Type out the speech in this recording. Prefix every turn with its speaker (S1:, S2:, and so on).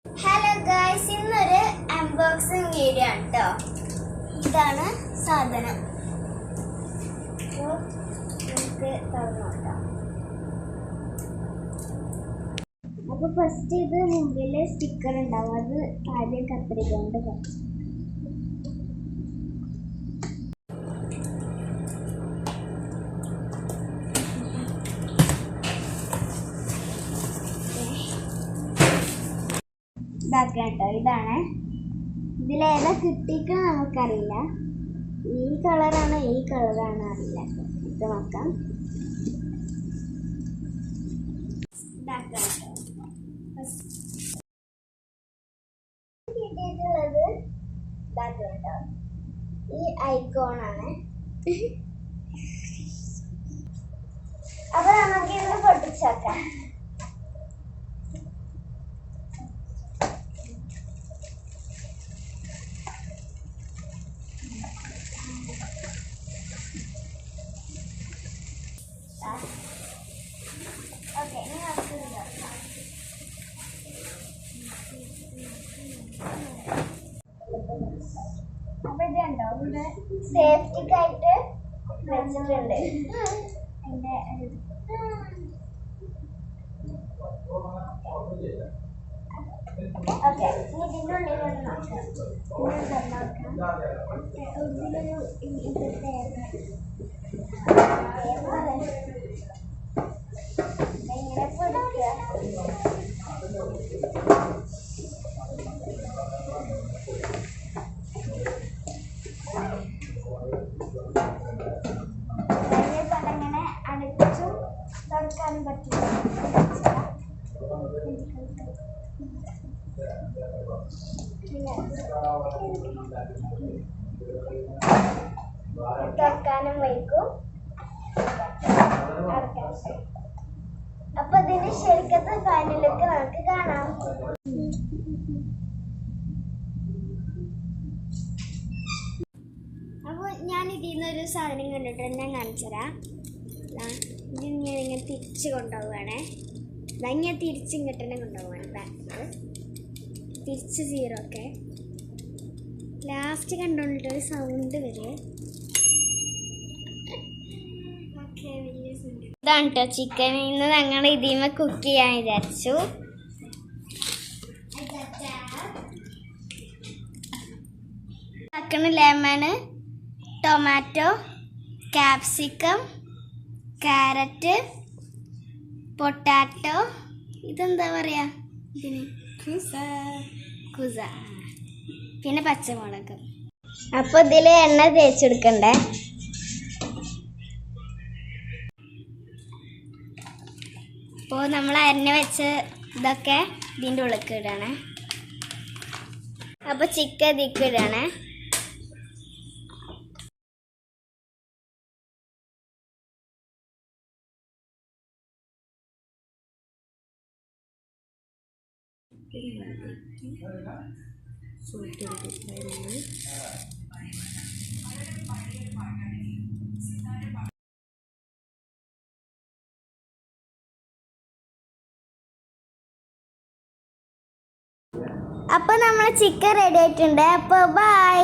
S1: Hello guys, ഇന്നൊരു unboxing video ആണ് കേട്ടോ. ഇതാണ് സാധനം. നമുക്ക് തുറന്നോക്കാം. അപ്പൊ ഫസ്റ്റ് ഇത് മുമ്പിൽ സ്റ്റിക്കർ ഉണ്ടാവും, അത് ആദ്യം കത്രിക കൊണ്ട് കുറച്ച് ഇതാക്കാം കേട്ടോ. ഇതാണ്, ഇതിലേതാ കിട്ടിയിട്ട് നമുക്കറിയില്ല. ഈ കളറാണോ ഈ കളറാണോ അറിയില്ല. ഇത് നോക്കാം. ഇതാക്കാം കിട്ടിയിട്ടുള്ളത്. ഇതാക്കാം കേട്ടോ. ഈ ഐക്കോണാണ്. അപ്പൊ നമുക്ക് ഇത് പൊട്ടിച്ചേക്കാം. ഓക്കെ, ഇനി നമുക്ക് നോക്കാം. അപ്പൊ ഇത് കണ്ടോ, ഇവിടെ സേഫ്റ്റിക്കായിട്ട് വെച്ചിട്ടുണ്ട്. അതിന്റെ ഓക്കെ, ഇനി ഇതിൻ്റെ ഉള്ളിൽ ഒന്ന് നോക്കാം. ഇതിലൊരു ഇത് എങ്ങനെ കൊടുക്കുക. അതങ്ങനെ അടച്ചു തുറക്കാനും പറ്റില്ല. തുറക്കാനും വയ്ക്കും. അപ്പൊ ഇതിന് ശരിക്കത്തെ ഫൈനലൊക്കെ നമുക്ക് കാണാം. അപ്പോൾ ഞാൻ ഇതിൽ നിന്നൊരു സാധനം കണ്ടിട്ട് ഞാൻ കാണിച്ചുതരാം. ഇതിങ്ങനെ തിരിച്ച് കൊണ്ടുപോവുകയാണേ. ഇങ്ങനെ തിരിച്ച് ഇങ്ങോട്ട് തന്നെ കൊണ്ടുപോവാണ്. ബാക്കിൽ തിരിച്ച് 0 ഒക്കെ ലാസ്റ്റ് കണ്ടുകൊണ്ടിട്ടൊരു സൗണ്ട് വരെ. ഇതാണ് കേട്ടോ ചിക്കൻ. ഇന്ന് ഞങ്ങൾ ഇതിമ കുക്ക് ചെയ്യാൻ വിചാരിച്ചു. Lemon, tomato, capsicum, carrot, potato, ഇതെന്താ പറയാ ഇതിന്, കുസ, പിന്നെ പച്ചമുളക്. അപ്പൊ ഇതിൽ എണ്ണ തേച്ചെടുക്കണ്ടേ. അപ്പോൾ നമ്മൾ അരിഞ്ഞ് വെച്ച് ഇതൊക്കെ ഇതിൻ്റെ ഉള്ളിലേക്ക് ഇടണേ. അപ്പോൾ ചിക്കൻ ഇതിലേക്ക് ഇടണേ. അപ്പോൾ നമ്മളെ ചിക്കൻ റെഡി ആയിട്ടുണ്ട്. അപ്പോൾ ബൈ.